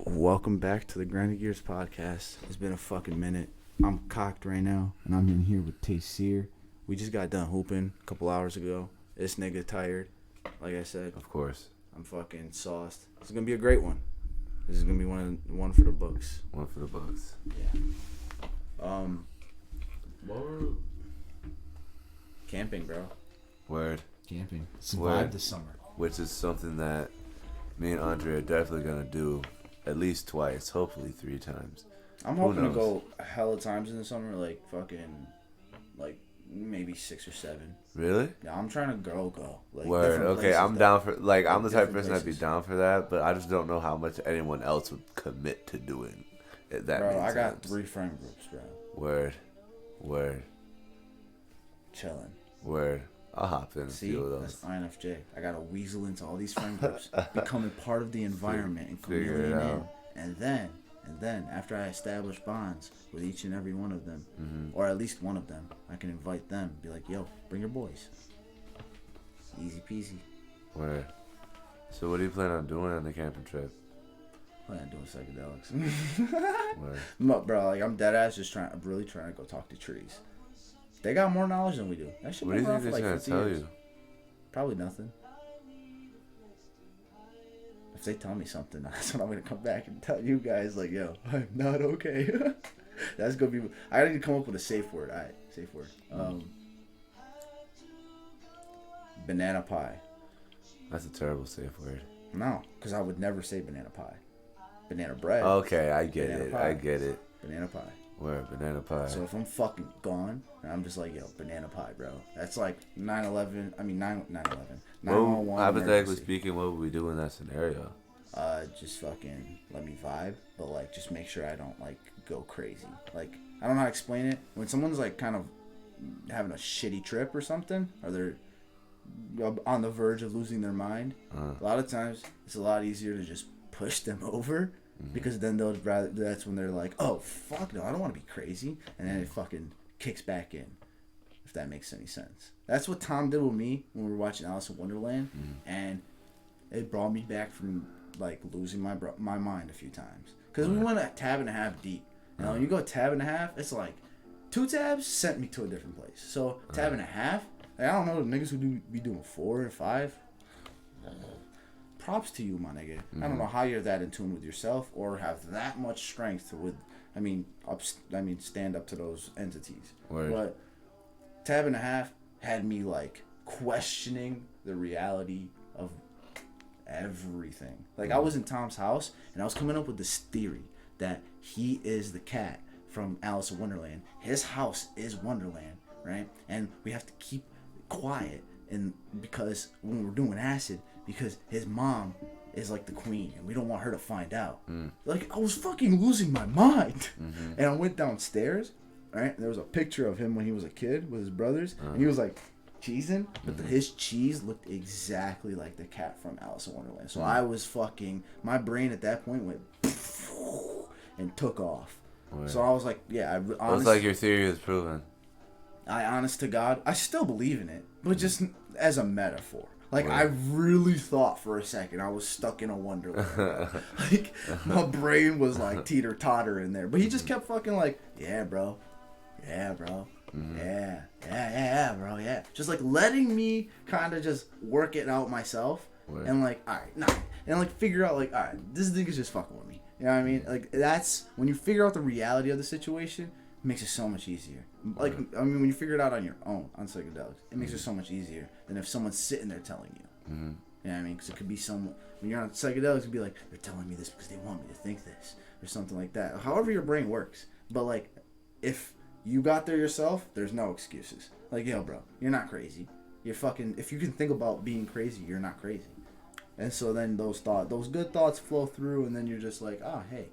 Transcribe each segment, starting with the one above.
Welcome back to the Grinding Gears podcast. It's been a fucking minute. I'm cocked right now, and I'm in here with Taysir. We just got done hooping a couple hours ago. This nigga tired, like I said. Of course. I'm fucking sauced. This is gonna be a great one. This is gonna be one for the books. One for the books. Yeah. What were camping, bro? Word. Camping. Survive Word. the summer. Which is something that me and Andre are definitely gonna do at least twice, hopefully 3 times. I'm hoping to go hella times in the summer, like maybe 6 or 7. Really? Yeah, I'm trying to go. Like, Word. Okay, I'm down for I'm the type of person places. that'd be down for that, but I just don't know how much anyone else would commit to doing it. That bro, I got sense. 3 friend groups, bro. Word. Chilling. Word. I'll hop in a few of those. That's INFJ. I got to weasel into all these friend groups, becoming part of the environment and Figure it chameleon out. in. And then, after I establish bonds with each and every one of them, Mm-hmm. or at least one of them, I can invite them. Be like, yo, bring your boys. Easy peasy. Word. So what do you plan on doing on the camping trip? Plan on doing psychedelics. Word. Bro, like, I'm dead ass I'm really trying to go talk to trees. They got more knowledge than we do. That shit What do been you around think for they're like gonna 50 tell years. you? Probably nothing. If they tell me something, that's when I'm gonna come back and tell you guys, like, yo, I'm not okay. That's gonna be. I need to come up with a safe word. Alright, safe word. Banana pie. That's a terrible safe word. No, because I would never say banana pie. Banana bread. Okay, I get Banana it. pie. I get it. Banana pie. Word, banana pie. So if I'm fucking gone, and I'm just like, yo, banana pie, bro. That's like 9/11. I mean 9/11. 911. Hypothetically emergency. speaking, what would we do in that scenario? Just fucking let me vibe, but like just make sure I don't like go crazy. Like, I don't know how to explain it. When someone's like kind of having a shitty trip or something, or they're on the verge of losing their mind, a lot of times it's a lot easier to just push them over, because then they'll rather. That's when they're like, oh fuck no, I don't want to be crazy, and then it fucking kicks back in. If that makes any sense. That's what Tom did with me when we were watching Alice in Wonderland, and it brought me back from like losing my mind a few times, because we went a tab and a half deep. You know, when you go a tab and a half, it's like 2 tabs sent me to a different place. So tab and a half, like, I don't know the niggas who be doing 4 and 5. Props to you, my nigga. I don't know how you're that in tune with yourself or have that much strength with. Stand up to those entities. Word. But tab and a half had me like questioning the reality of everything. Like, I was in Tom's house and I was coming up with this theory that he is the cat from Alice in Wonderland. His house is Wonderland, right? And we have to keep quiet, and because when we're doing acid, because his mom is like the queen and we don't want her to find out. Like, I was fucking losing my mind. And I went downstairs, right? And there was a picture of him when he was a kid with his brothers, and he was like cheesing, but his cheese looked exactly like the cat from Alice in Wonderland. So I was fucking, my brain at that point went and took off. Word. So I was like, yeah, Looks like your theory is proven. honest to God, I still believe in it, but just as a metaphor. Like, Word. I really thought for a second I was stuck in a wonderland. Like, my brain was like teeter-totter in there. But he just kept fucking like, yeah, bro. Yeah, bro. Yeah, bro, yeah. Just like letting me kind of just work it out myself. Word. And like, all right, nah. And like figure out like, all right, this nigga's just fucking with me. You know what I mean? Like, that's, when you figure out the reality of the situation, it makes it so much easier. Like, I mean, when you figure it out on your own, on psychedelics, it makes it so much easier than if someone's sitting there telling you. You know what I mean? Because it could be someone, when you're on psychedelics, it could be like, they're telling me this because they want me to think this, or something like that. However your brain works. But like, if you got there yourself, there's no excuses. Like, yo, bro, you're not crazy. You're fucking, if you can think about being crazy, you're not crazy. And so then those good thoughts flow through, and then you're just like, oh, hey,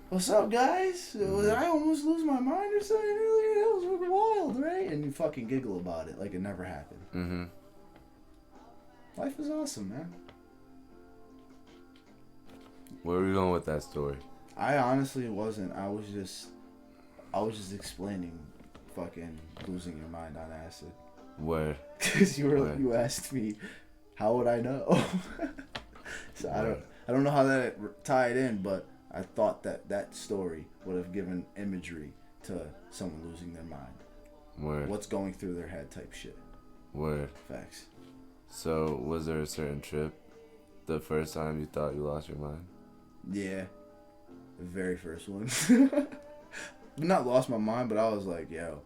what's up, guys? Did I almost lose my mind or something earlier? That was fucking wild, right? And you fucking giggle about it like it never happened. Life is awesome, man. Where are we going with that story? I honestly wasn't. I was just explaining fucking losing your mind on acid. Where? Because you asked me, how would I know? So I don't know how that tied in, but I thought that story would have given imagery to someone losing their mind. Word. What's going through their head type shit. Word. Facts. So, was there a certain trip the first time you thought you lost your mind? Yeah. The very first one. Not lost my mind, but I was like, yo.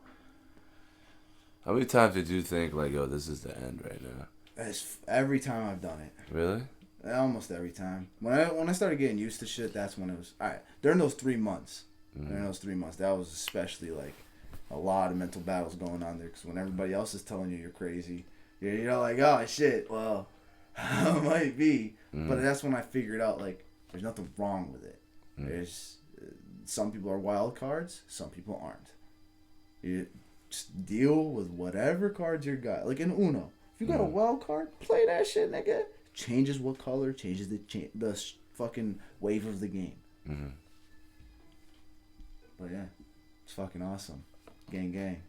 How many times did you think, like, yo, this is the end right now? Every time I've done it. Really? Almost every time. When I started getting used to shit, that's when it was... All right, during those 3 months, that was especially, like, a lot of mental battles going on there. Because when everybody else is telling you you're crazy, you're like, oh, shit, well, I might be. But that's when I figured out, like, there's nothing wrong with it. There's... some people are wild cards, some people aren't. You just deal with whatever cards you got. Like in Uno. If you got a wild card, play that shit, nigga. Changes what color, changes the fucking wave of the game. But yeah, it's fucking awesome. Gang, gang.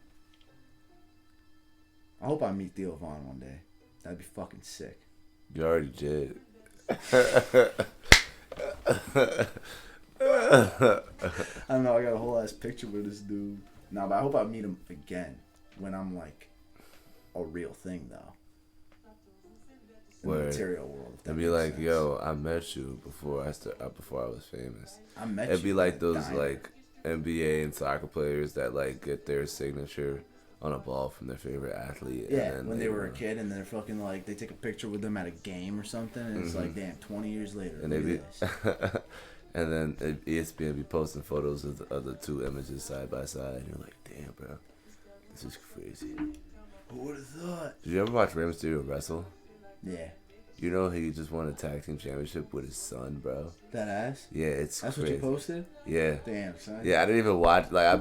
I hope I meet Theo Vaughn one day. That'd be fucking sick. You already did. I don't know, I got a whole ass picture with this dude. Nah, but I hope I meet him again when I'm like a real thing though. In the material world. It'd be like, sense. Yo, I met you before I was famous. I met It'd you. It'd be like those like NBA and soccer players that like get their signature on a ball from their favorite athlete. Yeah, and then when they were a kid and they're fucking like, they take a picture with them at a game or something and it's like, damn, 20 years later. And they be, and then ESPN be posting photos of the two images side by side and you're like, damn, bro, this is crazy. Who would have thought? Did you ever watch Rey Mysterio wrestle? Yeah. You know he just won a tag team championship with his son, bro. That ass? Yeah, it's That's crazy. what you posted? Yeah. Damn, son. Yeah, I didn't even watch. Like, I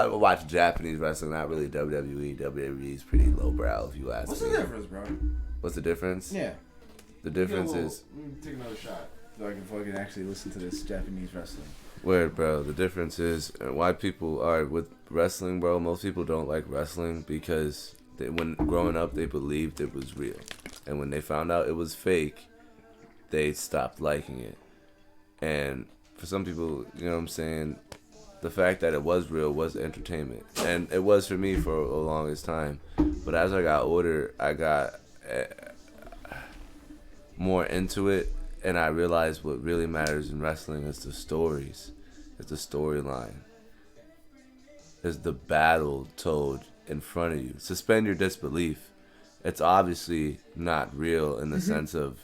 watch Japanese wrestling, not really WWE. WWE is pretty lowbrow, if you ask What's me. the difference, bro? What's the difference? Yeah. The difference is. Let me take another shot so I can fucking actually listen to this Japanese wrestling. Word, bro. The difference is why people are with wrestling, bro. Most people don't like wrestling because when growing up they believed it was real. And when they found out it was fake, they stopped liking it. And for some people, you know what I'm saying, the fact that it was real was entertainment. And it was for me for the longest time. But as I got older, I got more into it. And I realized what really matters in wrestling is the stories. It's the storyline. It's the battle told in front of you. Suspend your disbelief. It's obviously not real in the sense of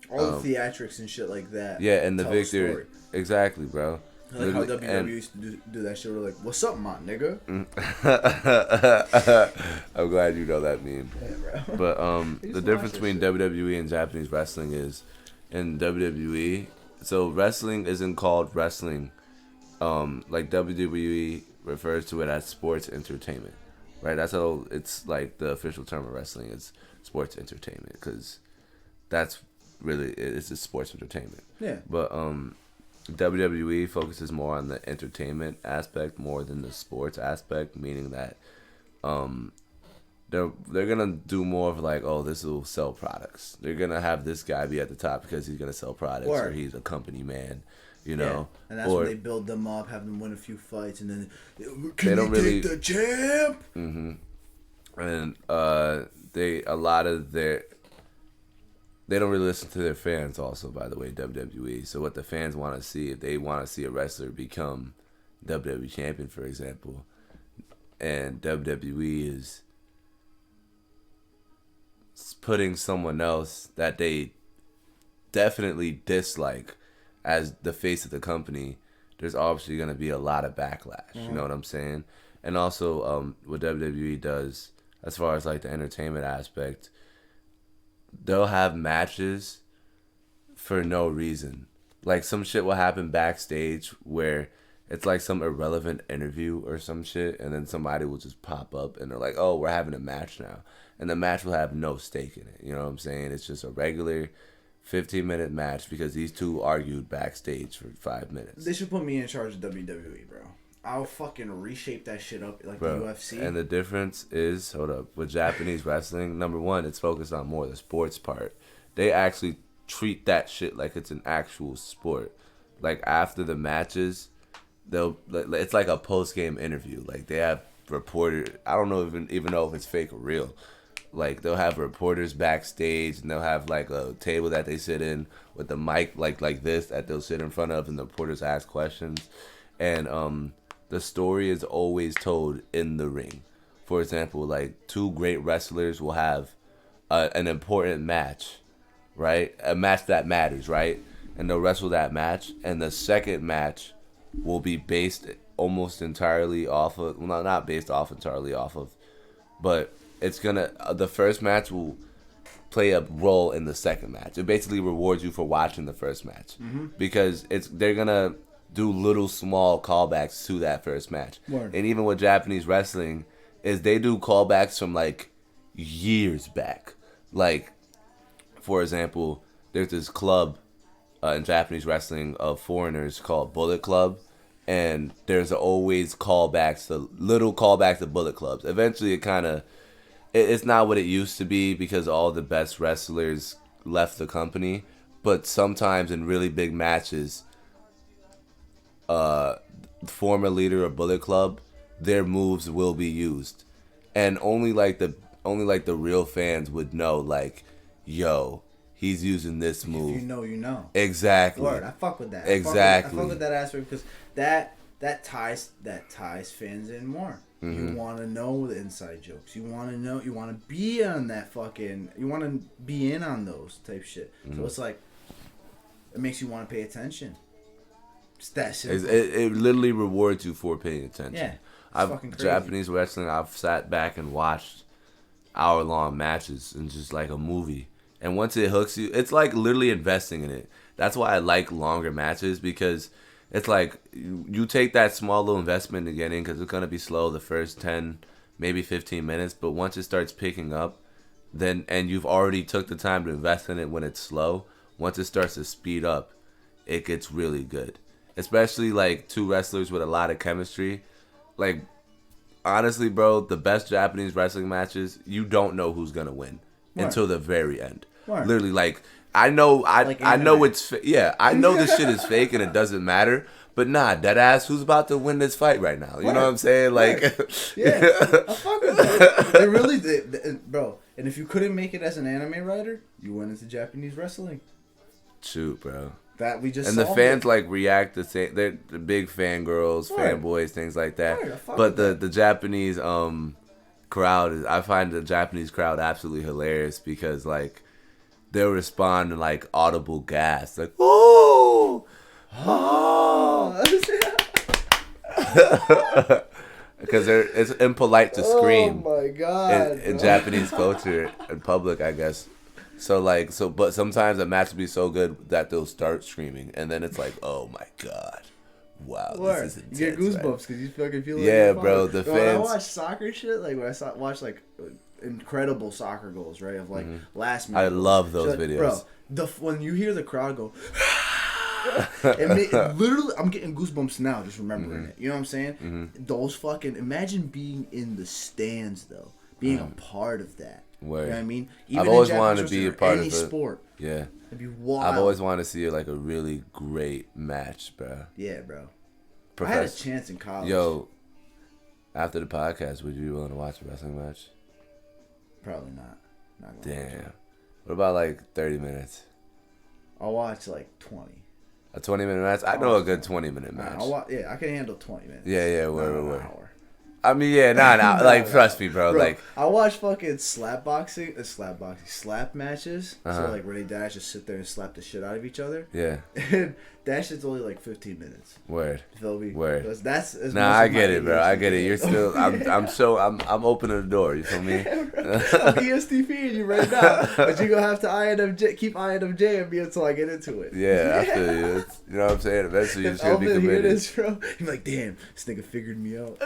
all the theatrics and shit like that. Yeah, and the victory. Exactly, bro. Like how WWE used to do that shit. We're like, what's up, my nigga? I'm glad you know that meme. Yeah, bro. But the difference between WWE and Japanese wrestling is in WWE. So wrestling isn't called wrestling. Like WWE refers to it as sports entertainment. Right, that's how it's like the official term of wrestling is sports entertainment because that's really it's just sports entertainment. Yeah. But WWE focuses more on the entertainment aspect more than the sports aspect, meaning that they're gonna do more of like, oh, this will sell products. They're gonna have this guy be at the top because he's gonna sell products or he's a company man. You know, and that's when they build them up, have them win a few fights, and then they don't really take the champ. And they don't really listen to their fans. Also, by the way, WWE. So what the fans want to see, if they want to see a wrestler become WWE champion, for example, and WWE is putting someone else that they definitely dislike as the face of the company, there's obviously going to be a lot of backlash. You know what I'm saying? And also, what WWE does, as far as like the entertainment aspect, they'll have matches for no reason. Like some shit will happen backstage where it's like some irrelevant interview or some shit, and then somebody will just pop up and they're like, oh, we're having a match now. And the match will have no stake in it. You know what I'm saying? It's just a regular 15-minute match because these two argued backstage for 5 minutes. They should put me in charge of WWE, bro. I'll fucking reshape that shit up like bro, the UFC. And the difference is, hold up, with Japanese wrestling, number one, it's focused on more the sports part. They actually treat that shit like it's an actual sport. Like after the matches, it's like a post game interview. Like they have reporters. I don't know even know if it's fake or real. Like they'll have reporters backstage, and they'll have like a table that they sit in with the mic like this that they'll sit in front of, and the reporters ask questions, and the story is always told in the ring. For example, like two great wrestlers will have an important match, right? A match that matters, right? And they'll wrestle that match, and the second match will be based almost entirely off of, well, not based off entirely off of, but it's gonna, the first match will play a role in the second match. It basically rewards you for watching the first match, because they're gonna do little small callbacks to that first match. Word. And even with Japanese wrestling, is they do callbacks from like years back. Like, for example, there's this club in Japanese wrestling of foreigners called Bullet Club, and there's always little callbacks to Bullet Clubs. Eventually, it kind of, it's not what it used to be because all the best wrestlers left the company. But sometimes in really big matches, former leader of Bullet Club, their moves will be used, and only the real fans would know. Like, yo, he's using this move. If you know, you know. Exactly. Word. I fuck with that. Exactly. I fuck with that aspect because that ties fans in more. You want to know the inside jokes. You want to know. You want to be on that fucking. You want to be in on those type shit. So it's like, it makes you want to pay attention. It's that simple. It literally rewards you for paying attention. Yeah. Fucking crazy. Japanese wrestling, I've sat back and watched hour-long matches and just like a movie. And once it hooks you, it's like literally investing in it. That's why I like longer matches, because it's like you take that small little investment to get in, because it's going to be slow the first 10, maybe 15 minutes. But once it starts picking up, and you've already took the time to invest in it when it's slow, once it starts to speed up, it gets really good. Especially like two wrestlers with a lot of chemistry. Like, honestly, bro, the best Japanese wrestling matches, you don't know who's going to win until the very end. Right. Literally, like, I know I know it's I know this shit is fake and it doesn't matter, but nah, that ass, who's about to win this fight right now? You know what I'm saying? Like, yeah, I fuck with that. They really did, bro. And if you couldn't make it as an anime writer, you went into Japanese wrestling. Shoot, bro. That we just and the fans like react the same. They're the big fangirls, fanboys, things like that. But the Japanese crowd I find the Japanese crowd absolutely hilarious, because like they'll respond in like audible gasps, like oh, because it's impolite to scream. Oh my god! In Japanese culture in public, I guess. But sometimes a match will be so good that they'll start screaming, and then it's like, oh my god, wow, this is intense. You get goosebumps because you fucking feel like yeah, bro. The fans. When I watch soccer shit, like when I watch like incredible soccer goals, right? Of like last minute. I love those videos, bro. When you hear the crowd go, literally, I'm getting goosebumps now just remembering it. You know what I'm saying? Those fucking, imagine being in the stands though, being a part of that. Word. You know what I mean? Even I've always wanted to be a part of any sport. Yeah. It'd be wild. I've always wanted to see like a really great match, bro. Yeah, bro. I had a chance in college. Yo, after the podcast, would you be willing to watch a wrestling match? Probably not. Not gonna Damn. What about like 30 minutes? I'll watch like 20. A 20-minute match? I know a good 20-minute match. I can handle 20 minutes. Yeah, word. I mean, yeah, nah. Like, trust me, bro. Like, I watch fucking slap matches. So, like, where they just sit there and slap the shit out of each other. Yeah. And that shit's only like 15 minutes. Word. You feel me? Word. That's I get it, bro. I get it. You're still. I'm opening the door. You feel me? I'm ESTPing you right now, but you're gonna have to keep INFJ on me until I get into it. Yeah, I feel you. You know what I'm saying? Eventually, you're just gonna be committed. Hear this, bro. You're like, damn, this nigga figured me out.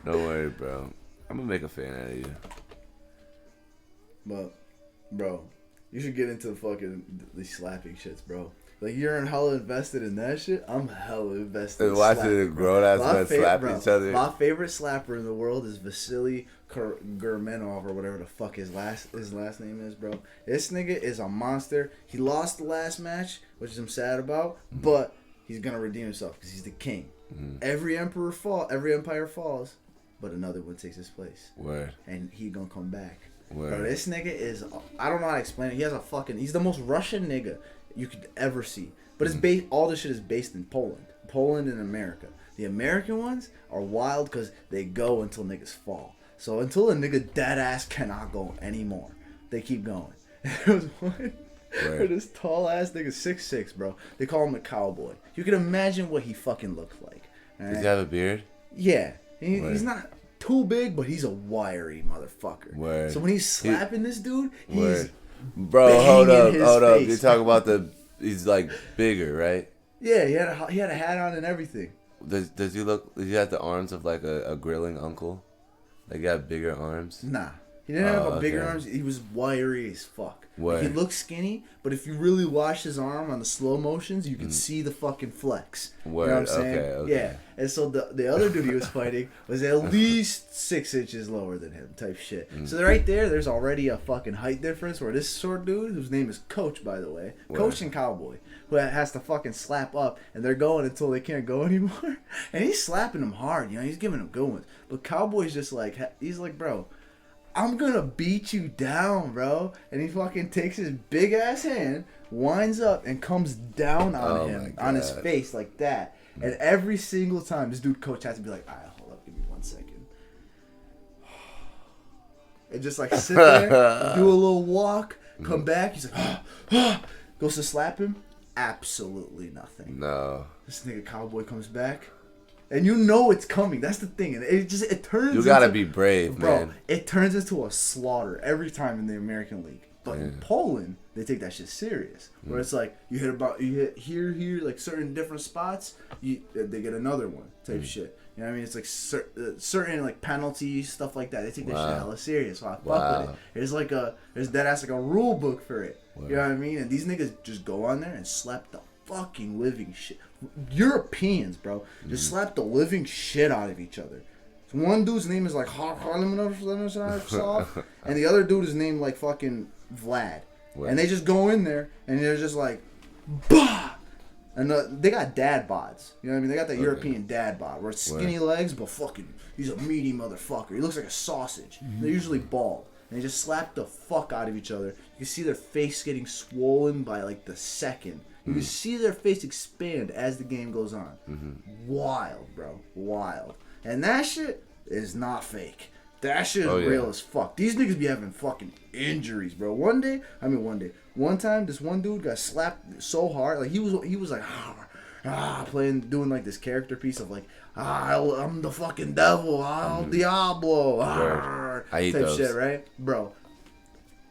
Don't worry, bro. I'm gonna make a fan out of you. But, bro, you should get into fucking these slapping shits, bro. Like, you're hella invested in that shit. I'm hella invested. And watching a grown ass man slap each other. My favorite slapper in the world is Vasily Gurmenov or whatever the fuck his last name is, bro. This nigga is a monster. He lost the last match, which I'm sad about, but he's gonna redeem himself because he's the king. Every empire falls, but another one takes his place. Word. And he gonna come back. Word. Bro, this nigga is, I don't know how to explain it. He's the most Russian nigga you could ever see. But it's all this shit is based in Poland and America. The American ones are wild because they go until niggas fall. So until a nigga dead ass cannot go anymore, they keep going. There was one where this tall ass nigga 6'6", bro. They call him a cowboy. You can imagine what he fucking looks like. Right? Does he have a beard? Yeah. He's not too big, but he's a wiry motherfucker. Word. So when he's slapping this dude, he's bro, hold up. Face. You talk about he's like bigger, right? Yeah, he had a hat on and everything. Does he look? Does he have the arms of like a grilling uncle? Like, he had bigger arms? Nah, he didn't have bigger arms. He was wiry as fuck. What? He looked skinny, but if you really watch his arm on the slow motions, you can see the fucking flex. Word. You know what I'm saying? Okay. Yeah. And so the other dude he was fighting was at least 6 inches lower than him, type shit. So right there's already a fucking height difference where this short dude, whose name is Coach, by the way, Coach and Cowboy, who has to fucking slap up, and they're going until they can't go anymore. And he's slapping them hard, you know, he's giving them good ones. But Cowboy's just like, he's like, bro, I'm gonna beat you down, bro. And he fucking takes his big ass hand, winds up, and comes down on him, on his face like that. And every single time, this dude Coach has to be like, alright, hold up, give me 1 second. And just like sit there, do a little walk, come back. He's like, goes to slap him. Absolutely nothing. No. This nigga Cowboy comes back. And you know it's coming. That's the thing. And it turns. You gotta be brave, bro, man. It turns into a slaughter every time in the American League. But in Poland, they take that shit serious. Where it's like you hit here, like certain different spots, they get another one type shit. You know what I mean? It's like certain like penalties, stuff like that. They take that shit hella serious. So I fuck with it. There's dead ass like a rule book for it. You know what I mean? And these niggas just go on there and slap the fucking living shit. Europeans, bro, just slap the living shit out of each other. So one dude's name is like and the other dude is named like fucking Vlad. And they just go in there and they're just like, bah! And they got dad bods. You know what I mean? They got that European dad bod where it's skinny legs, but fucking, he's a meaty motherfucker. He looks like a sausage. They're usually bald. And they just slap the fuck out of each other. You can see their face getting swollen by like the second. You can see their face expand as the game goes on. Wild, bro. Wild. And that shit is not fake. That shit is real as fuck. These niggas be having fucking injuries, bro. One time, this one dude got slapped so hard. Like, he was like, doing like this character piece of like, I'm the fucking devil, Diablo, I hate type those. shit, right? Bro,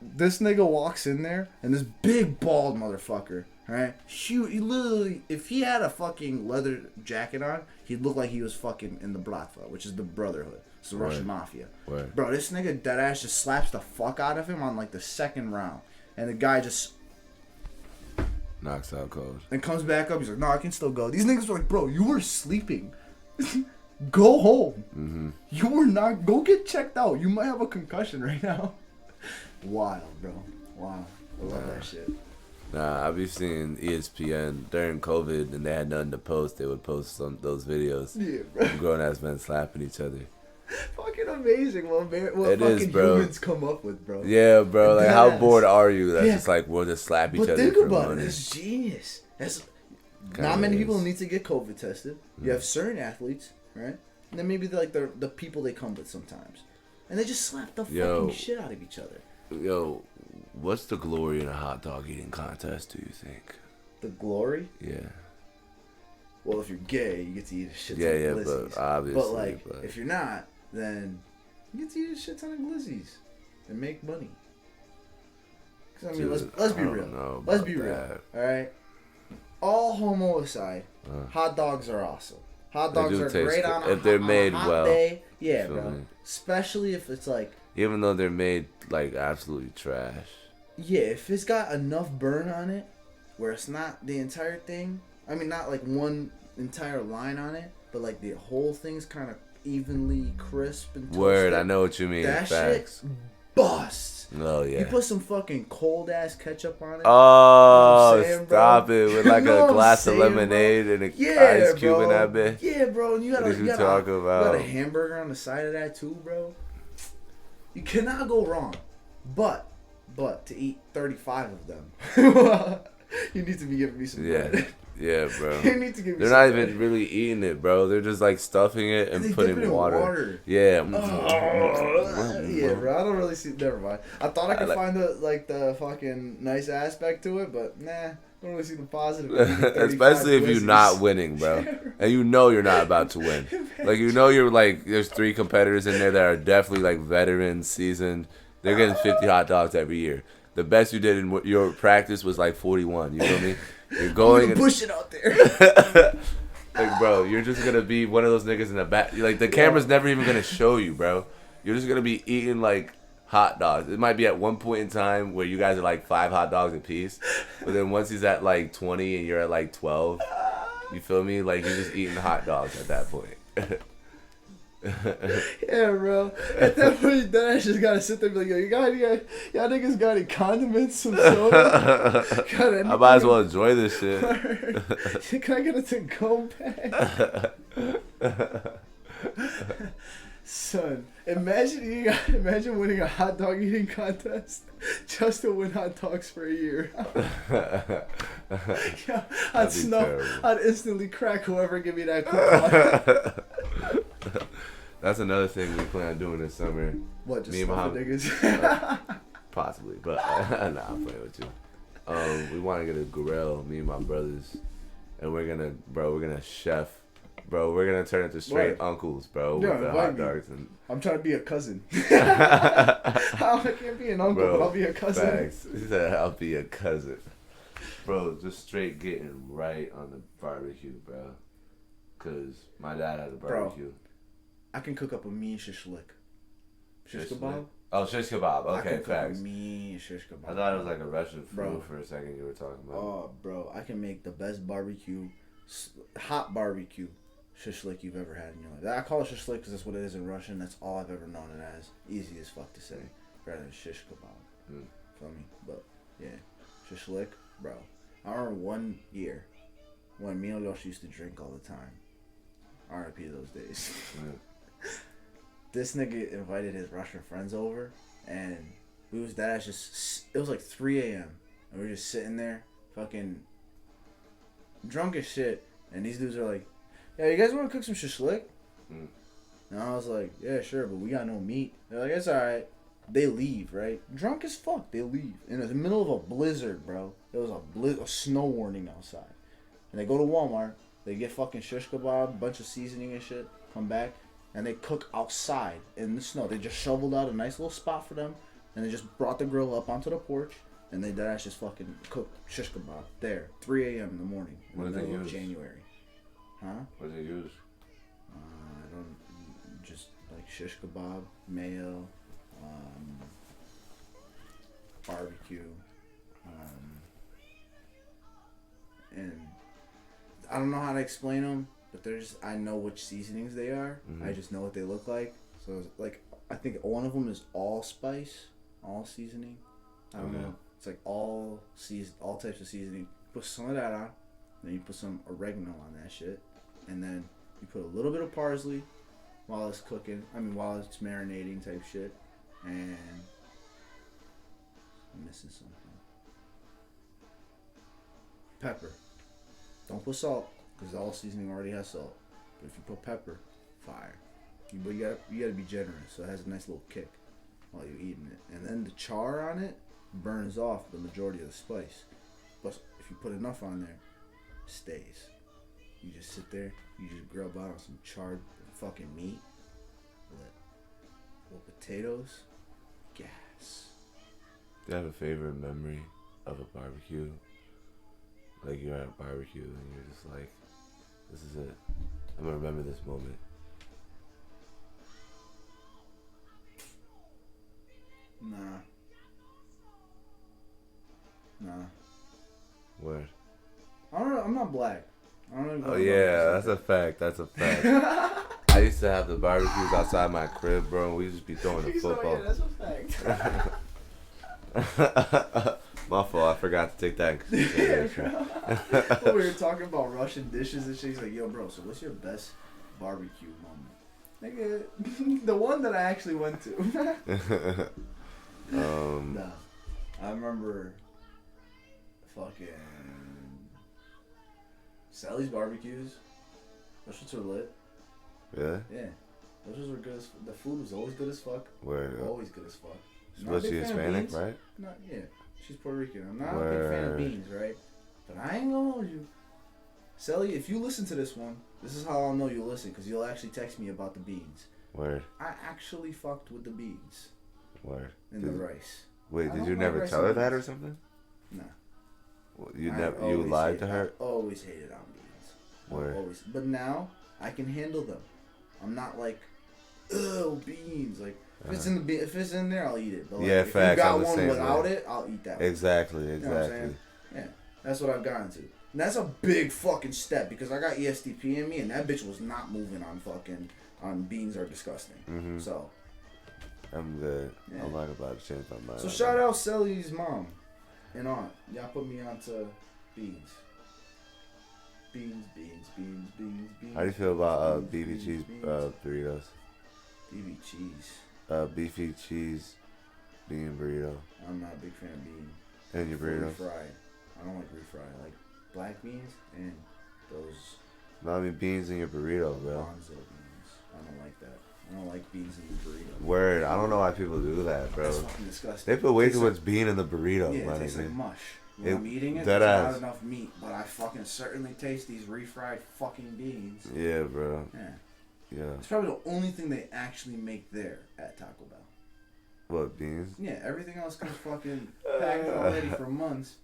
this nigga walks in there, and this big bald motherfucker, right? He literally, if he had a fucking leather jacket on, he'd look like he was fucking in the Bratva, which is the Brotherhood. It's the Russian mafia. Bro, this nigga deadass just slaps the fuck out of him on like the second round. And the guy just knocks out cold. And comes back up. He's like, no, I can still go. These niggas were like, bro, you were sleeping. Go home. You were not. Go get checked out. You might have a concussion right now. Wild, bro. Wow. I love that shit. Nah, I be seeing ESPN during COVID and they had nothing to post. They would post those videos. Yeah, bro. Grown ass men slapping each other. Fucking amazing what it fucking is, bro. humans come up with, bro. Yeah, bro. Like, how bored are you? That's just like, we'll just slap each other. But think for about money. it. It's genius. Not many people need to get COVID tested. You have certain athletes, right? And then maybe like the people they come with sometimes. And they just slap the fucking shit out of each other. Yo, what's the glory in a hot dog eating contest, do you think? The glory? Yeah. Well, if you're gay, you get to eat a shit ton of glizzies. But obviously. But if you're not, then you get to eat a shit ton of glizzies and make money. I mean, let's be real. Let's be real. All right. All homo aside, hot dogs are awesome. Hot dogs are great on a hot day. Yeah, bro. Me? Especially if it's like. Even though they're made like absolutely trash. Yeah, if it's got enough burn on it, where it's not the entire thing. I mean, not like one entire line on it, but like the whole thing's kind of evenly crisp and toasted. Word, I know what you mean. That Facts. shit busts. Oh yeah. You put some fucking cold ass ketchup on it. Oh, you know saying, stop it with like a glass of lemonade bro? and an ice cube in that bitch. Yeah, bro. And you got What you talking about? You got a hamburger on the side of that too, bro. You cannot go wrong. But to eat 35 of them, you need to be giving me some bread. Yeah, bro. You need to give me They're some not bread. even really eating it, bro. They're just like stuffing it and putting dip it in water. Yeah. Yeah, bro. I don't really see. Never mind. I thought I could find the fucking nice aspect to it, but nah. I don't really see the positive. Especially if you're not winning, bro. And you know you're not about to win. Like, you know you're like, there's 3 competitors in there that are definitely like veterans, seasoned. They're getting 50 hot dogs every year. The best you did in your practice was like 41. You feel me? You're going and push it out there. like, bro, you're just gonna be one of those niggas in the back. Like, the camera's never even gonna show you, bro. You're just gonna be eating like hot dogs. It might be at one point in time where you guys are like 5 hot dogs a piece, but then once he's at like 20 and you're at like 12, you feel me? Like, you're just eating hot dogs at that point. Yeah, bro. At that point, then I just gotta sit there and be like, yo, y'all niggas got any condiments, some soda? I might as well enjoy this shit. Can I get a to-go bag? Son, imagine winning a hot dog eating contest just to win hot dogs for a year. Yeah, I'd instantly crack whoever give me that coupon. That's another thing we plan on doing this summer. What, just me and Muhammad, niggas? possibly, but nah, I'm playing with you. We want to get a grill, me and my brothers, and we're gonna chef. Bro, we're gonna turn into straight uncles, bro, with the hot dogs. And I'm trying to be a cousin. I can't be an uncle, bro, but I'll be a cousin. Facts. He said I'll be a cousin. Bro, just straight getting right on the barbecue, bro. Cause my dad had a barbecue. Bro, I can cook up a mean shishlik. Shish kebab? Oh, shish kebab. Okay, I can facts. cook a mean shish kebab. I thought it was like a Russian food for a second you were talking about. Oh, bro, I can make the best barbecue, hot barbecue shishlik you've ever had in your life. I call it shishlik because that's what it is in Russian. That's all I've ever known it as. Easy as fuck to say. Rather than shish kebab. Feel me? But, yeah. Shishlik, bro. I remember one year when me and Yoshi used to drink all the time. R.I.P. those days. This nigga invited his Russian friends over, and we was it was like 3 a.m. and we were just sitting there, fucking drunk as shit, and these dudes are like, yeah, you guys want to cook some shishlik? And I was like, yeah, sure, but we got no meat. They're like, it's alright. They leave, right? Drunk as fuck, they leave. In the middle of a blizzard, bro. There was a snow warning outside. And they go to Walmart, they get fucking shish kebab, bunch of seasoning and shit, come back, and they cook outside in the snow. They just shoveled out a nice little spot for them, and they just brought the grill up onto the porch, and they just fucking cooked shish kebab there, 3 a.m. in the morning, in the middle of January. Huh? What did they use? I don't, just like shish kebab, mayo, barbecue, and I don't know how to explain them. But I know which seasonings they are. I just know what they look like. So, like, I think one of them is allspice, all seasoning. I don't know. It's like all types of seasoning. Put some of that on. Then you put some oregano on that shit. And then you put a little bit of parsley while it's cooking. While it's marinating type shit. And I'm missing something. Pepper. Don't put salt. Because all seasoning already has salt. But if you put pepper, fire. But you gotta be generous, so it has a nice little kick while you're eating it. And then the char on it burns off the majority of the spice. But if you put enough on there, it stays. You just sit there, you just grub out on some charred fucking meat. With potatoes, gas. Do you have a favorite memory of a barbecue? Like, you're at a barbecue and you're just like, this is it. I'm gonna remember this moment. Nah. Word. I don't know. I'm not black. I don't know. Oh yeah, that's a fact. That's a fact. I used to have the barbecues outside my crib, bro. And we just be throwing the football. Yeah, that's a fact. My fault. I forgot to take that into consideration. Well, we were talking about Russian dishes and shit. He's like, yo, bro, so what's your best barbecue moment? Nigga, the one that I actually went to. Nah. I remember fucking Sally's barbecues. Those shits were lit. Really? Yeah. Those shits were good as the food was always good as fuck. Word. Always good as fuck. Was she Hispanic, right? Not, yeah. She's Puerto Rican. I'm not a big fan of beans, right? But I ain't gonna hold you. Sally, if you listen to this one, this is how I'll know you'll listen, because you'll actually text me about the beans. Word. I actually fucked with the beans. Word. And the rice. Wait, did you never tell her that or something? Nah. Well, you lied to her? I always hated on beans. Word. Always. But now, I can handle them. I'm not like, ugh, beans. Like, if it's in there, I'll eat it. But like, if facts, you got I'm the one same without way. it, I'll eat that one. Exactly. You know what I'm saying? Yeah. That's what I've gotten to. And that's a big fucking step, because I got ESTP in me, and that bitch was not moving on beans are disgusting. Mm-hmm. So. I'm good. Yeah. I'm not about to change my mind. So shout out Sally's mom and aunt. Y'all put me onto beans. Beans. How do you feel about beefy cheese burritos? Beefy cheese. Beefy cheese bean burrito. I'm not a big fan of beans. And your burritos? Refried. I don't like refried. I like black beans and those. No, I mean beans in your burrito, bro. Bonzo beans. I don't like that. I don't like beans in the burrito. Word. I don't know why people do that, bro. That's fucking disgusting. They put way too much bean in the burrito. Yeah, it tastes like mush. When I'm eating it, there's not enough meat, but I fucking certainly taste these refried fucking beans. Yeah, bro. Yeah. Yeah. It's probably the only thing they actually make there at Taco Bell. What, beans? Yeah, everything else comes fucking packed already for months,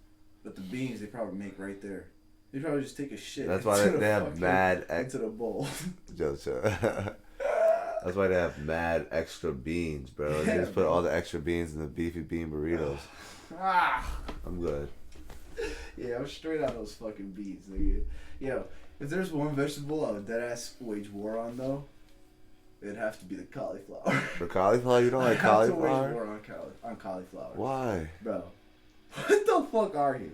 but the beans they probably make right there. They probably just take a shit. That's why they have mad into the bowl. That's why they have mad extra beans, bro. Yeah, they just put all the extra beans in the beefy bean burritos. I'm good. Yeah, I'm straight out those fucking beans, nigga. Yo, if there's one vegetable I would deadass wage war on, though, it'd have to be the cauliflower. For cauliflower? You don't like cauliflower? I have to wage war on cauliflower. Why? Bro, what the fuck are you?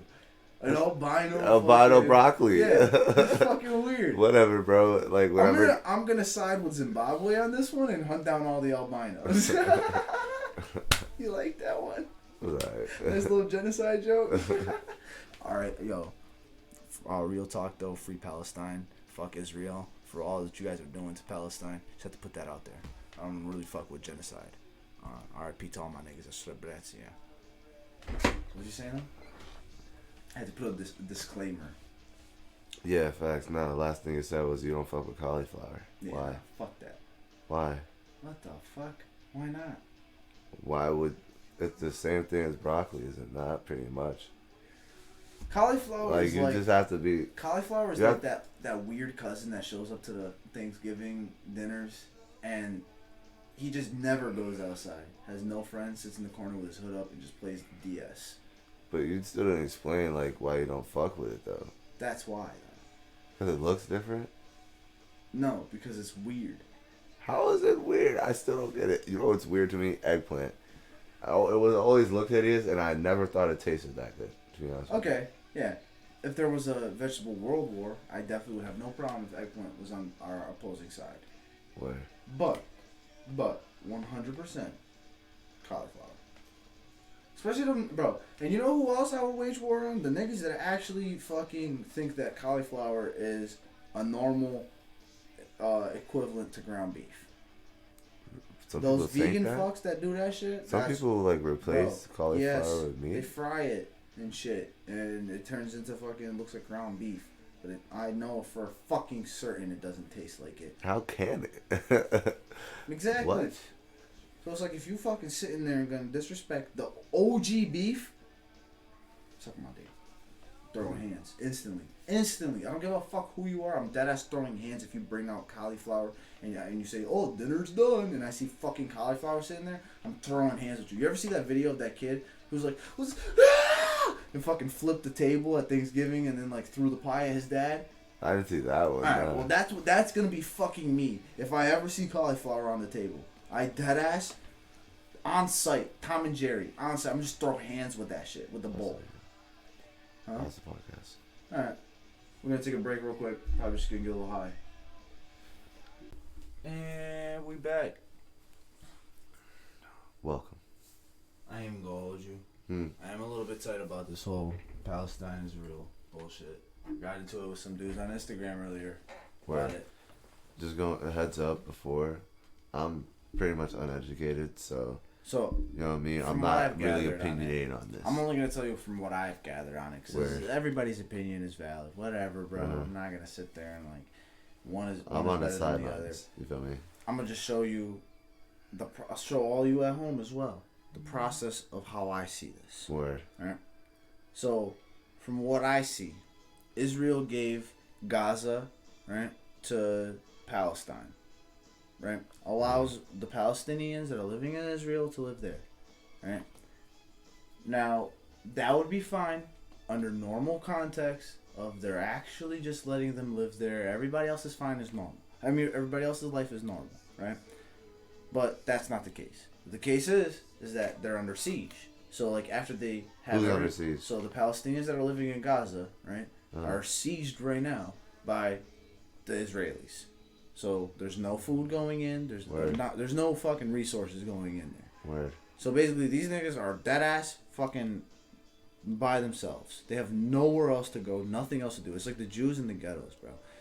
An albino? Albino broccoli. Yeah, that's fucking weird. Whatever, bro. Like, whatever. I'm gonna side with Zimbabwe on this one and hunt down all the albinos. You like that one? Right. Nice little genocide joke. Alright, yo. Real talk though, free Palestine. Fuck Israel. For all that you guys are doing to Palestine. Just have to put that out there. I don't really fuck with genocide. R.I.P. to all my niggas. Srebrenica. What you saying? I had to put up this disclaimer. Yeah, facts. No, the last thing you said was you don't fuck with cauliflower. Yeah, Why? Fuck that. Why? What the fuck? Why not? Why would... It's the same thing as broccoli, is it not? Pretty much. Cauliflower is like... just have to be... Cauliflower is like that weird cousin that shows up to the Thanksgiving dinners and he just never goes outside. Has no friends, sits in the corner with his hood up and just plays DS. But you still didn't explain, like, why you don't fuck with it, though. That's why. Because it looks different? No, because it's weird. How is it weird? I still don't get it. You know what's weird to me? Eggplant. It was always looked hideous, and I never thought it tasted that good, to be honest with you. Okay, yeah. If there was a vegetable world war, I definitely would have no problem if eggplant was on our opposing side. Where? But 100% cauliflower. Especially them, bro. And you know who else I would wage war on? The niggas that actually fucking think that cauliflower is a normal equivalent to ground beef. Some Those people vegan think that? fucks that do that shit. Some people like replace cauliflower with meat. They fry it and shit, and it turns into fucking looks like ground beef. But I know for fucking certain it doesn't taste like it. How can it? Exactly. What? So it's like if you fucking sitting there and gonna disrespect the OG beef, suck my dick. Throwing hands instantly. I don't give a fuck who you are. I'm dead ass throwing hands if you bring out cauliflower and you say, "Oh, dinner's done," and I see fucking cauliflower sitting there. I'm throwing hands at you. You ever see that video of that kid who's like, and fucking flipped the table at Thanksgiving and then like threw the pie at his dad? I didn't see that one. Alright, no. well that's gonna be fucking me if I ever see cauliflower on the table. I dead ass on site, Tom and Jerry on site. I'm just throw hands with that shit with the bowl. Huh? That's the podcast. All right, we're gonna take a break real quick. Probably just gonna get a little high. And we back. Welcome. I ain't gonna hold you. Hmm. I am a little bit tight about this whole Palestine Israel bullshit. Got into it with some dudes on Instagram earlier. Where? About it. Just going a heads up before, I'm pretty much uneducated, so So you know what I mean. from I'm what not I've really gathered on opinionated on this. I'm only gonna tell you from what I've gathered on it, because Word. everybody's opinion is valid. Whatever, bro. Uh-huh. I'm not gonna sit there and like one is I'm one on is the better than the other. sidelines. You feel me? I'm gonna just show you I'll show all you at home as well the process of how I see this. Word. Right. So, from what I see, Israel gave Gaza, right, to Palestine, right? Allows the Palestinians that are living in Israel to live there, right? Now, that would be fine under normal context of they're actually just letting them live there. Everybody else is fine as normal. I mean, everybody else's life is normal, right? But that's not the case. The case is that they're under siege. So, like, after they have... Who's under siege? So, the Palestinians that are living in Gaza, right, are sieged right now by the Israelis. So, there's no food going in. There's no fucking resources going in there. Word. So, basically, these niggas are dead-ass fucking by themselves. They have nowhere else to go, nothing else to do. It's like the Jews in the ghettos,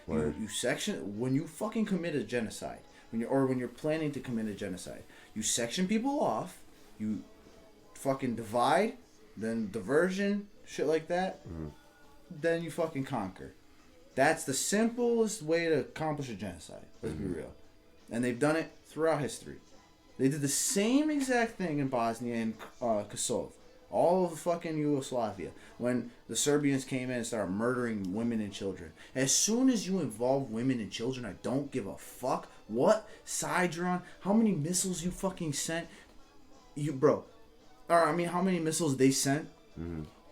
bro. You section... When you fucking commit a genocide, when you're planning to commit a genocide, you section people off, you fucking divide, then diversion, shit like that, then you fucking conquer. That's the simplest way to accomplish a genocide, let's be real. And they've done it throughout history. They did the same exact thing in Bosnia and Kosovo. All of fucking Yugoslavia. When the Serbians came in and started murdering women and children. As soon as you involve women and children, I don't give a fuck what side you're on, how many missiles you fucking sent. How many missiles they sent?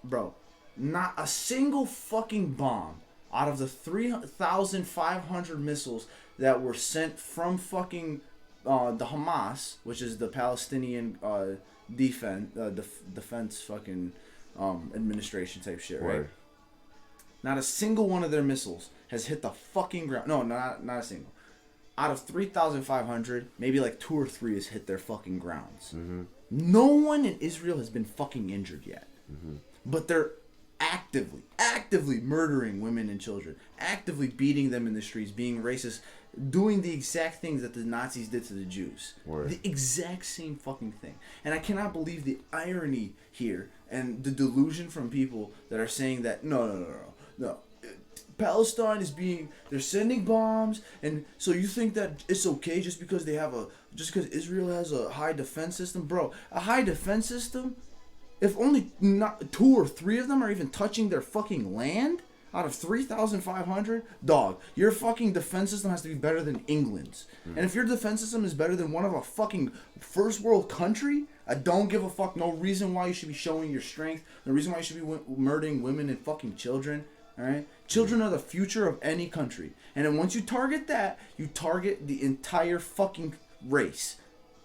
Bro, not a single fucking bomb out of the 3,500 missiles that were sent from fucking the Hamas, which is the Palestinian defense fucking administration type shit, right? Word. Not a single one of their missiles has hit the fucking ground. No, not a single. Out of 3,500, maybe like 2 or 3 has hit their fucking grounds. No one in Israel has been fucking injured yet. But they're actively murdering women and children, actively beating them in the streets, being racist, doing the exact things that the Nazis did to the Jews. Word. The exact same fucking thing. And I cannot believe the irony here and the delusion from people that are saying that no. Palestine is they're sending bombs, and so you think that it's okay just because Israel has a high defense system? Bro, a high defense system, if only not 2 or 3 of them are even touching their fucking land out of 3,500, dog, your fucking defense system has to be better than England's. And if your defense system is better than one of a fucking first world country, I don't give a fuck. No reason why you should be showing your strength. No reason why you should be murdering women and fucking children. Alright? Children are the future of any country. And then once you target that, you target the entire fucking race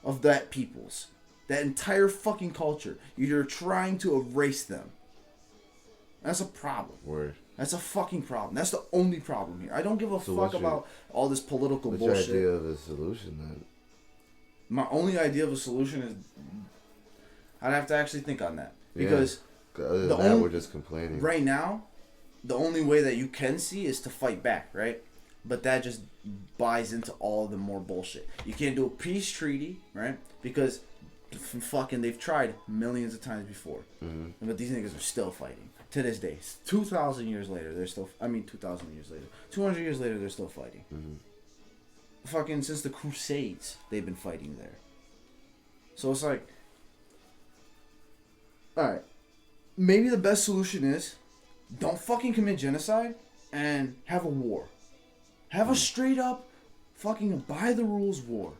of that people's. That entire fucking culture. You're trying to erase them. That's a problem. Word. That's a fucking problem. That's the only problem here. I don't give a fuck about all this political what's bullshit. your idea of a solution then? My only idea of a solution is I'd have to actually think on that. Because other than that, we're just complaining. Right now, the only way that you can see is to fight back, right? But that just buys into all the more bullshit. You can't do a peace treaty, right? Because they've tried millions of times before. But these niggas are still fighting. To this day. 2,000 years later, 2,000 years later. 200 years later, they're still fighting. Fucking since the Crusades, they've been fighting there. So it's like, alright, maybe the best solution is don't fucking commit genocide and have a war. Have a straight up fucking by the rules war.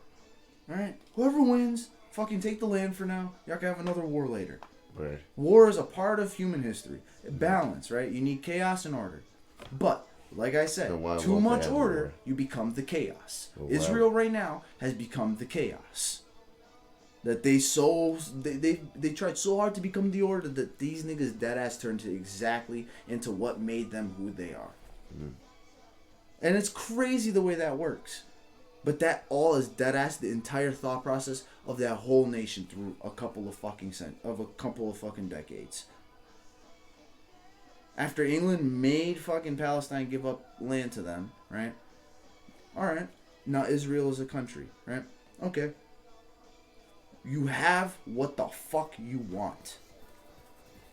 Alright? Whoever wins, fucking take the land for now. Y'all can have another war later. Right. War is a part of human history. Balance, right? You need chaos and order. But, like I said, too much order, you become the chaos. Well, Israel right now has become the chaos. That they tried so hard to become the order that these niggas dead ass turned into what made them who they are. Mm. And it's crazy the way that works. But that all is dead ass the entire thought process of that whole nation through a couple of fucking decades. After England made fucking Palestine give up land to them, right? Alright. Now Israel is a country, right? Okay. You have what the fuck you want.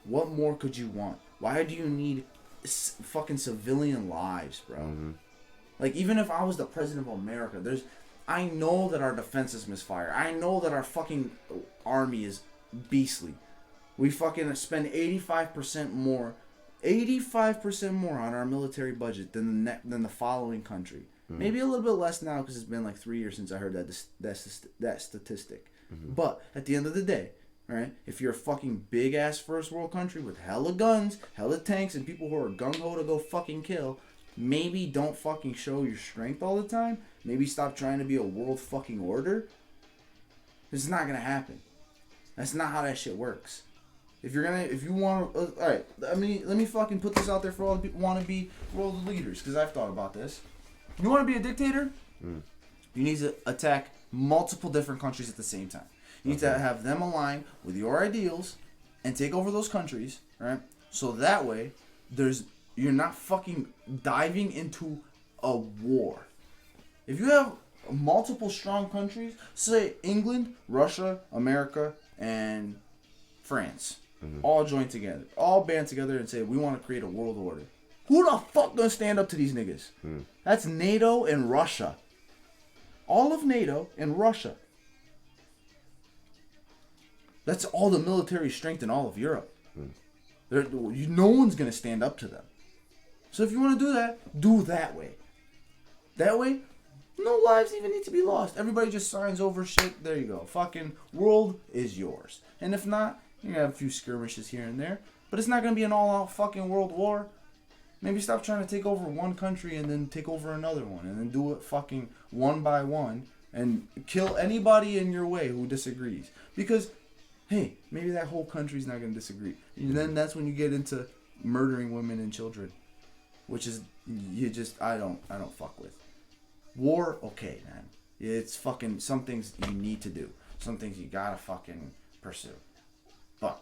What more could you want? Why do you need fucking civilian lives, bro? Mm-hmm. Like, even if I was the president of America, I know that our defense is misfire. I know that our fucking army is beastly. We fucking spend 85% more on our military budget than the following country. Mm-hmm. Maybe a little bit less now because it's been like 3 years since I heard that statistic. Mm-hmm. But at the end of the day, right? If you're a fucking big ass first world country with hella guns, hella tanks, and people who are gung ho to go fucking kill, maybe don't fucking show your strength all the time. Maybe stop trying to be a world fucking order. It's not gonna happen. That's not how that shit works. If you want to, all right. Let me fucking put this out there for all the people who want to be world leaders, because I've thought about this. You want to be a dictator? Mm. You need to attack multiple different countries at the same time. You need to have them align with your ideals and take over those countries, right? So that way, you're not fucking diving into a war. If you have multiple strong countries, say England, Russia, America, and France, all join together, all band together and say, we want to create a world order. Who the fuck gonna stand up to these niggas? That's NATO and Russia. All of NATO and Russia. That's all the military strength in all of Europe. No one's gonna stand up to them. So if you want to do that way. That way, no lives even need to be lost. Everybody just signs over shit. There you go. Fucking world is yours. And if not, you're going to have a few skirmishes here and there. But it's not going to be an all-out fucking world war. Maybe stop trying to take over one country and then take over another one. And then do it fucking one by one. And kill anybody in your way who disagrees. Because, hey, maybe that whole country's not going to disagree. And then that's when you get into murdering women and children. Which is, I don't fuck with. War, okay, man. It's fucking, some things you need to do. Some things you gotta fucking pursue. But,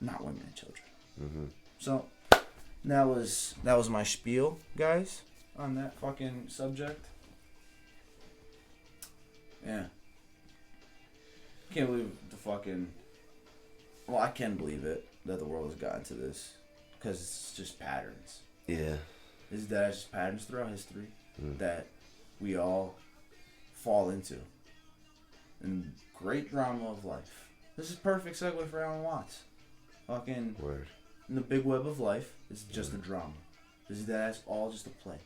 not women and children. Mm-hmm. So, that was my spiel, guys, on that fucking subject. Yeah. Can't believe I can believe it, that the world has gotten to this. Because it's just patterns. Yeah. Is that just patterns throughout history that we all fall into? And great drama of life. This is perfect segue for Alan Watts. Fucking word. In the big web of life, it's just a drama. That's all just a play.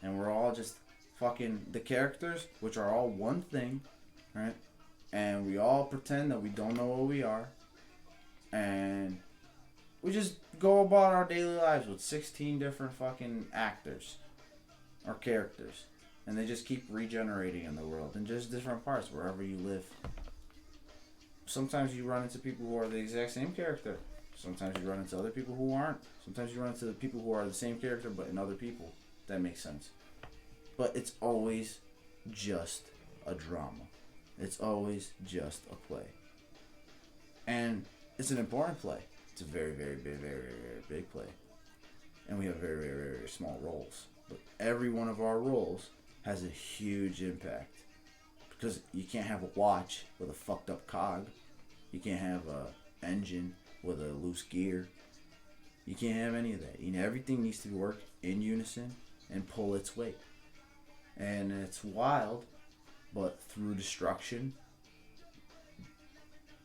And we're all just fucking the characters, which are all one thing, right? And we all pretend that we don't know what we are. And we just go about our daily lives with 16 different fucking actors or characters. And they just keep regenerating in the world in just different parts wherever you live. Sometimes you run into people who are the exact same character. Sometimes you run into other people who aren't. Sometimes you run into the people who are the same character but in other people. That makes sense. But it's always just a drama. It's always just a play. And it's an important play. It's a very, very, very, very, very big play. And we have very, very, very, very small roles. But every one of our roles has a huge impact. Because you can't have a watch with a fucked up cog. You can't have a engine with a loose gear. You can't have any of that. Everything needs to work in unison and pull its weight. And it's wild, but through destruction,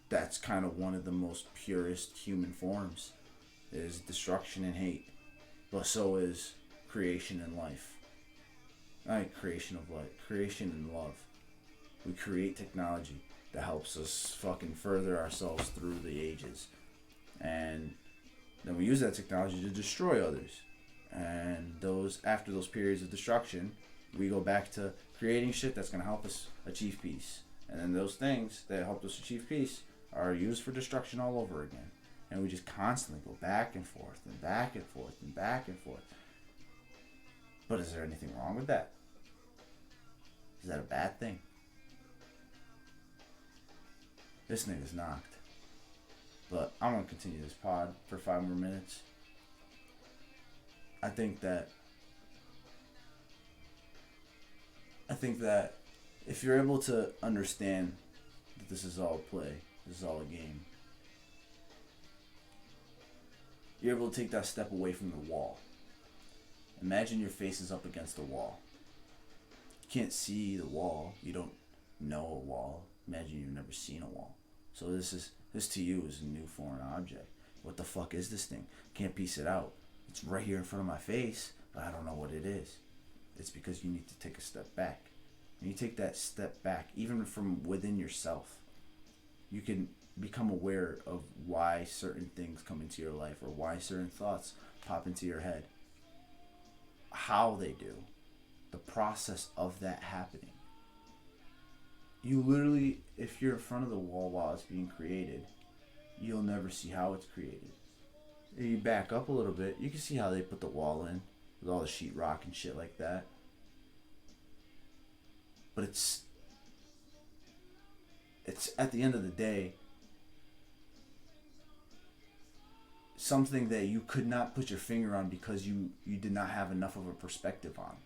that's kind of one of the most purest human forms, is destruction and hate. But so is creation and life. Creation of life. Creation and love. We create technology. that helps us fucking further ourselves through the ages. And then we use that technology to destroy others. And after those periods of destruction, we go back to creating shit that's going to help us achieve peace. And then those things that helped us achieve peace are used for destruction all over again. And we just constantly go back and forth and back and forth and back and forth. But is there anything wrong with that? Is that a bad thing? This nigga's knocked. But I'm going to continue this pod for 5 more minutes. I think that if you're able to understand that this is all a play, this is all a game, you're able to take that step away from the wall. Imagine your face is up against the wall. You can't see the wall. You don't know a wall. Imagine you've never seen a wall. So this to you is a new foreign object. What the fuck is this thing? Can't piece it out. It's right here in front of my face, but I don't know what it is. It's because you need to take a step back. When you take that step back, even from within yourself, you can become aware of why certain things come into your life or why certain thoughts pop into your head. How they do. The process of that happening. You literally, if you're in front of the wall while it's being created, you'll never see how it's created. If you back up a little bit, you can see how they put the wall in with all the sheetrock and shit like that. But it's at the end of the day something that you could not put your finger on because you did not have enough of a perspective on.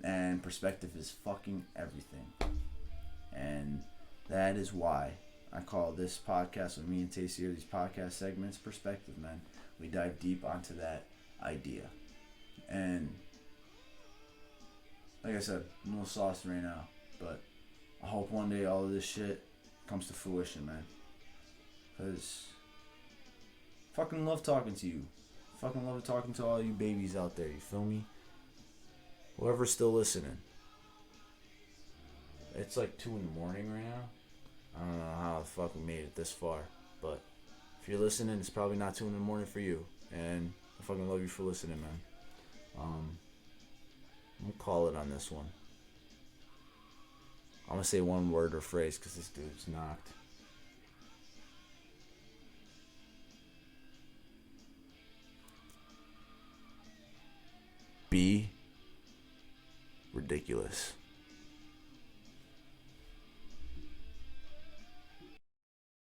And perspective is fucking everything. And that is why I call this podcast with me and Tasty, or these podcast segments, Perspective, man. We dive deep onto that idea. And like I said, I'm a little sauced right now, but I hope one day all of this shit comes to fruition, man. Because fucking love talking to you. Fucking love talking to all you babies out there, you feel me? Whoever's still listening. It's like 2 in the morning right now. I don't know how the fuck we made it this far, but if you're listening, it's probably not 2 in the morning for you. And I fucking love you for listening, man. I'm gonna call it on this one. I'm gonna say one word or phrase because this dude's knocked. Be ridiculous.